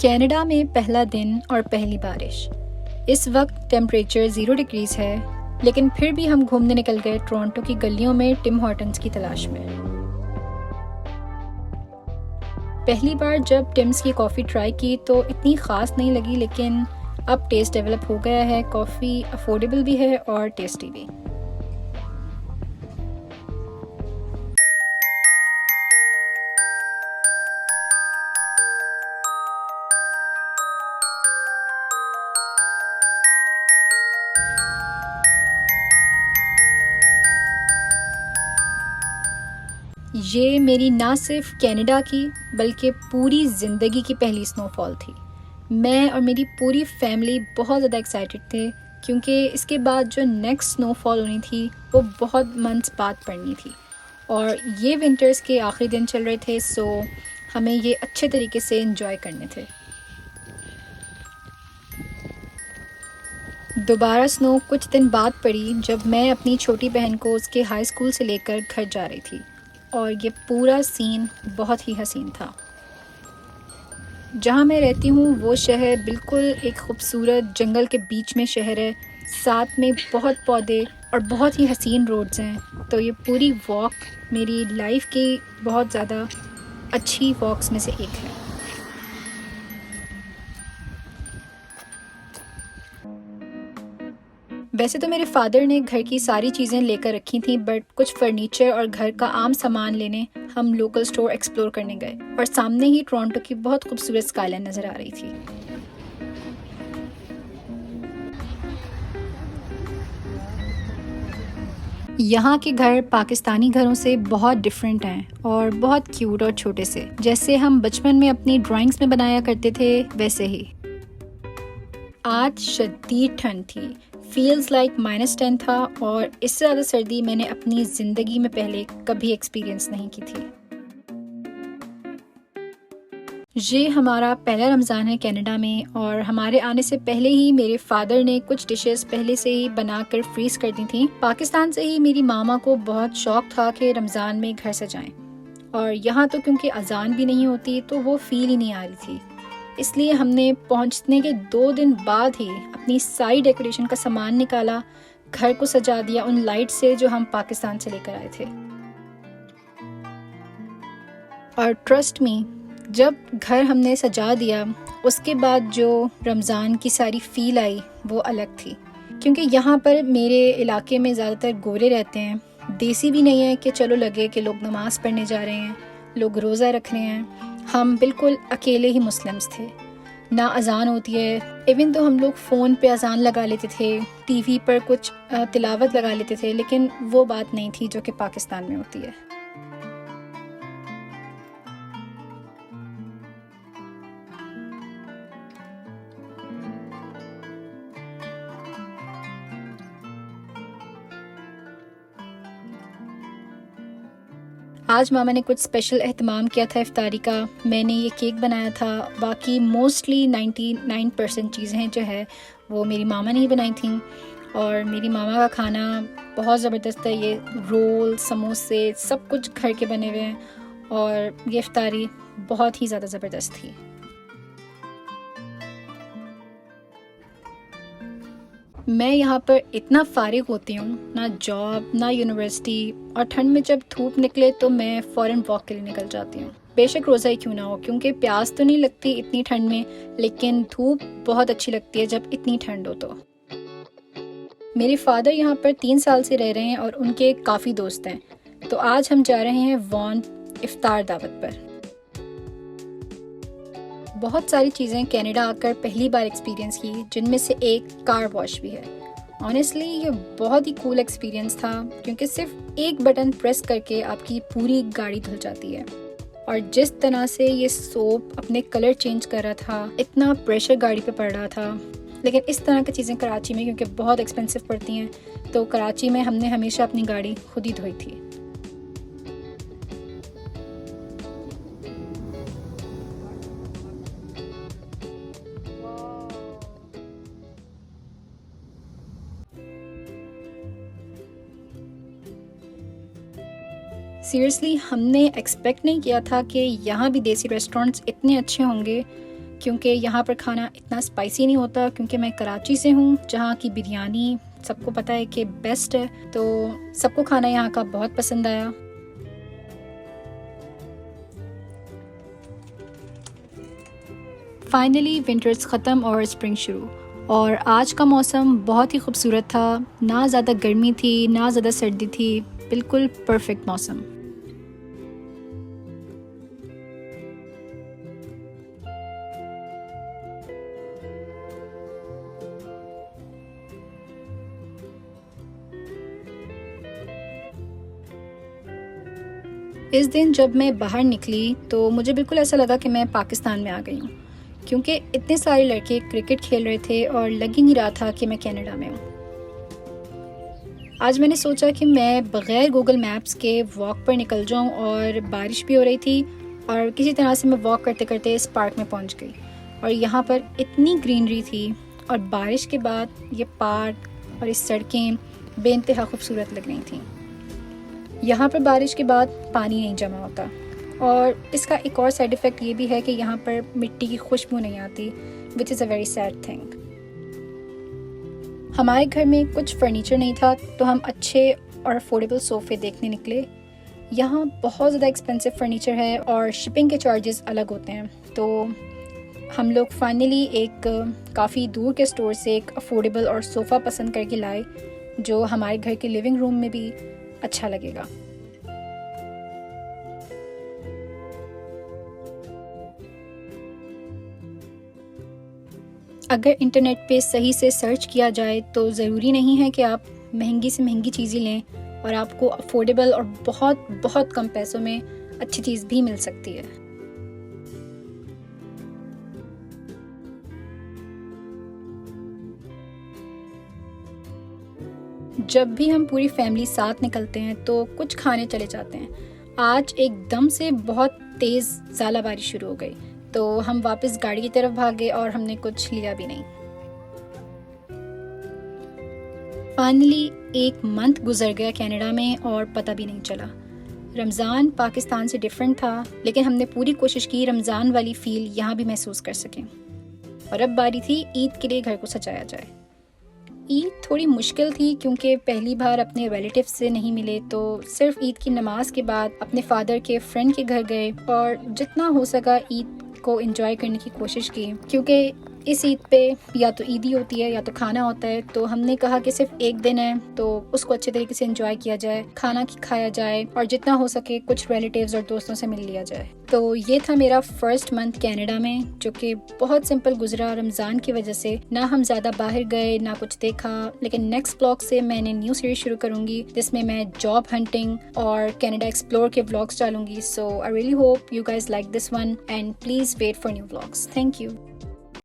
Canada में पहला दिन और पहली बारिश। इस वक्त टेम्परेचर 0 डिग्रीज है, लेकिन फिर भी हम घूमने निकल गए टोरंटो की गलियों में टिम हॉर्टन्स की तलाश में। पहली बार जब टिम्स की कॉफ़ी ट्राई की तो इतनी ख़ास नहीं लगी, लेकिन अब टेस्ट डेवलप हो गया है। कॉफ़ी अफोर्डेबल भी है और टेस्टी भी। ये मेरी ना सिर्फ कनाडा की बल्कि पूरी ज़िंदगी की पहली स्नोफॉल थी। मैं और मेरी पूरी फैमिली बहुत ज़्यादा एक्साइटेड थे, क्योंकि इसके बाद जो नेक्स्ट स्नोफॉल होनी थी वो बहुत मंथ्स बाद पड़नी थी और ये विंटर्स के आखिरी दिन चल रहे थे, सो हमें ये अच्छे तरीके से एंजॉय करने थे। दोबारा स्नो कुछ दिन बाद पड़ी, जब मैं अपनी छोटी बहन को उसके हाई स्कूल से लेकर घर जा रही थी, और ये पूरा सीन बहुत ही हसीन था। जहाँ मैं रहती हूँ वो शहर बिल्कुल एक खूबसूरत जंगल के बीच में शहर है। साथ में बहुत पौधे और बहुत ही हसीन रोड्स हैं। तो ये पूरी वॉक मेरी लाइफ की बहुत ज़्यादा अच्छी वॉक्स में से एक है। वैसे तो मेरे फादर ने घर की सारी चीज़ें लेकर रखी थी, बट कुछ फर्नीचर और घर का आम सामान लेने हम लोकल स्टोर एक्सप्लोर करने गए और सामने ही टोरंटो की बहुत खूबसूरत स्काईलाइन नज़र आ रही थी। यहाँ के घर पाकिस्तानी घरों से बहुत डिफरेंट हैं और बहुत क्यूट और छोटे से, जैसे हम बचपन में अपनी ड्राइंग्स में बनाया करते थे वैसे ही। आज शदीद ठंड थी, फील्स लाइक -10 था, और इससे ज़्यादा सर्दी मैंने अपनी ज़िंदगी में पहले कभी एक्सपीरियंस नहीं की थी। ये हमारा पहला रमज़ान है कनाडा में, और हमारे आने से पहले ही मेरे फादर ने कुछ डिशेस पहले से ही बनाकर फ्रीज कर दी थी। पाकिस्तान से ही मेरी मामा को बहुत शौक था कि रमज़ान में घर सजाएं, और यहाँ तो क्योंकि अजान भी नहीं होती तो वो फील ही नहीं आ रही थी। इसलिए हमने पहुँचने के 2 दिन बाद ही अपनी सारी डेकोरेशन का सामान निकाला, घर को सजा दिया उन लाइट से जो हम पाकिस्तान से लेकर आए थे। और ट्रस्ट मी, जब घर हमने सजा दिया उसके बाद जो रमज़ान की सारी फील आई वो अलग थी, क्योंकि यहाँ पर मेरे इलाके में ज़्यादातर गोरे रहते हैं। देसी भी नहीं है कि चलो लगे कि लोग नमाज़ पढ़ने जा रहे हैं, लोग रोज़ा रख रहे हैं। हम बिल्कुल अकेले ही मुस्लिम्स थे, ना अजान होती है। इवन तो हम लोग फ़ोन पे अजान लगा लेते थे, टीवी पर कुछ तिलावत लगा लेते थे, लेकिन वो बात नहीं थी जो कि पाकिस्तान में होती है। आज मामा ने कुछ स्पेशल एहतमाम किया था इफ्तारी का। मैंने ये केक बनाया था। बाकी मोस्टली 99% चीज़ें जो है वो मेरी मामा ने ही बनाई थी, और मेरी मामा का खाना बहुत ज़बरदस्त है। ये रोल, समोसे सब कुछ घर के बने हुए हैं, और ये इफ्तारी बहुत ही ज़्यादा ज़बरदस्त थी। मैं यहाँ पर इतना फारिग होती हूँ, ना जॉब ना यूनिवर्सिटी, और ठंड में जब धूप निकले तो मैं फ़ौरन वॉक के लिए निकल जाती हूँ। बेशक रोज़ा ही क्यों ना हो, क्योंकि प्यास तो नहीं लगती इतनी ठंड में, लेकिन धूप बहुत अच्छी लगती है जब इतनी ठंड हो। तो मेरे फादर यहाँ पर 3 साल से रह रहे हैं और उनके काफ़ी दोस्त हैं। तो आज हम जा रहे हैं वॉन इफ्तार दावत पर। बहुत सारी चीज़ें कनाडा आकर पहली बार एक्सपीरियंस की, जिनमें से एक कार वॉश भी है। ऑनेस्टली ये बहुत ही कूल एक्सपीरियंस था, क्योंकि सिर्फ एक बटन प्रेस करके आपकी पूरी गाड़ी धुल जाती है। और जिस तरह से ये सोप अपने कलर चेंज कर रहा था, इतना प्रेशर गाड़ी पे पड़ रहा था। लेकिन इस तरह की चीज़ें कराची में क्योंकि बहुत एक्सपेंसिव पड़ती हैं, तो कराची में हमने हमेशा अपनी गाड़ी खुद ही धोई थी। सीरियसली हमने एक्सपेक्ट नहीं किया था कि यहाँ भी देसी रेस्टोरेंट्स इतने अच्छे होंगे, क्योंकि यहाँ पर खाना इतना स्पाइसी नहीं होता, क्योंकि मैं कराची से हूँ जहाँ की बिरयानी सबको पता है कि बेस्ट है, तो सबको खाना यहाँ का बहुत पसंद आया। फाइनली विंटर्स ख़त्म और स्प्रिंग शुरू, और आज का मौसम बहुत ही खूबसूरत था। ना ज़्यादा गर्मी थी ना ज़्यादा सर्दी थी, बिल्कुल परफेक्ट मौसम। इस दिन जब मैं बाहर निकली तो मुझे बिल्कुल ऐसा लगा कि मैं पाकिस्तान में आ गई हूँ, क्योंकि इतने सारे लड़के क्रिकेट खेल रहे थे और लग ही नहीं रहा था कि मैं कनाडा में हूँ। आज मैंने सोचा कि मैं बग़ैर गूगल मैप्स के वॉक पर निकल जाऊँ, और बारिश भी हो रही थी, और किसी तरह से मैं वॉक करते करते इस पार्क में पहुँच गई। और यहाँ पर इतनी ग्रीनरी थी, और बारिश के बाद ये पार्क और इस सड़कें बेइंतहा खूबसूरत लग रही थी। यहाँ पर बारिश के बाद पानी नहीं जमा होता, और इसका एक और साइड इफ़ेक्ट ये भी है कि यहाँ पर मिट्टी की खुशबू नहीं आती, which is a very sad thing. हमारे घर में कुछ फर्नीचर नहीं था, तो हम अच्छे और अफोर्डेबल सोफ़े देखने निकले। यहाँ बहुत ज़्यादा एक्सपेंसिव फर्नीचर है और शिपिंग के चार्जेस अलग होते हैं, तो हम लोग फाइनली एक काफ़ी दूर के स्टोर से एक अफोर्डेबल और सोफ़ा पसंद करके लाए, जो हमारे घर के लिविंग रूम में भी अच्छा लगेगा। अगर इंटरनेट पे सही से सर्च किया जाए तो ज़रूरी नहीं है कि आप महंगी से महंगी चीज़ें लें, और आपको अफोर्डेबल और बहुत बहुत कम पैसों में अच्छी चीज़ भी मिल सकती है। जब भी हम पूरी फैमिली साथ निकलते हैं तो कुछ खाने चले जाते हैं। आज एकदम से बहुत तेज़ ज़ालाबारी शुरू हो गई, तो हम वापस गाड़ी की तरफ भागे और हमने कुछ लिया भी नहीं। फाइनली एक मंथ गुजर गया कनाडा में और पता भी नहीं चला। रमज़ान पाकिस्तान से डिफरेंट था, लेकिन हमने पूरी कोशिश की रमज़ान वाली फ़ील यहाँ भी महसूस कर सकें। और अब बारी थी ईद के लिए घर को सजाया जाए। ईद थोड़ी मुश्किल थी, क्योंकि पहली बार अपने रिलेटिव से नहीं मिले, तो सिर्फ ईद की नमाज के बाद अपने फादर के फ्रेंड के घर गए और जितना हो सका ईद को एंजॉय करने की कोशिश की, क्योंकि इस ईद पे या तो ईदी होती है या तो खाना होता है। तो हमने कहा कि सिर्फ एक दिन है तो उसको अच्छे तरीके से एंजॉय किया जाए, खाना खाया जाए और जितना हो सके कुछ रिलेटिव्स और दोस्तों से मिल लिया जाए। तो ये था मेरा फर्स्ट मंथ कनाडा में, जो कि बहुत सिंपल गुजरा रमज़ान की वजह से। ना हम ज़्यादा बाहर गए ना कुछ देखा, लेकिन नेक्स्ट ब्लॉग से मैंने न्यू सीरीज शुरू करूँगी जिसमें मैं जॉब हंटिंग और कनाडा एक्सप्लोर के व्लॉग्स डालूंगी। So I really hope you guys like this one, and please wait for new vlogs. Thank you.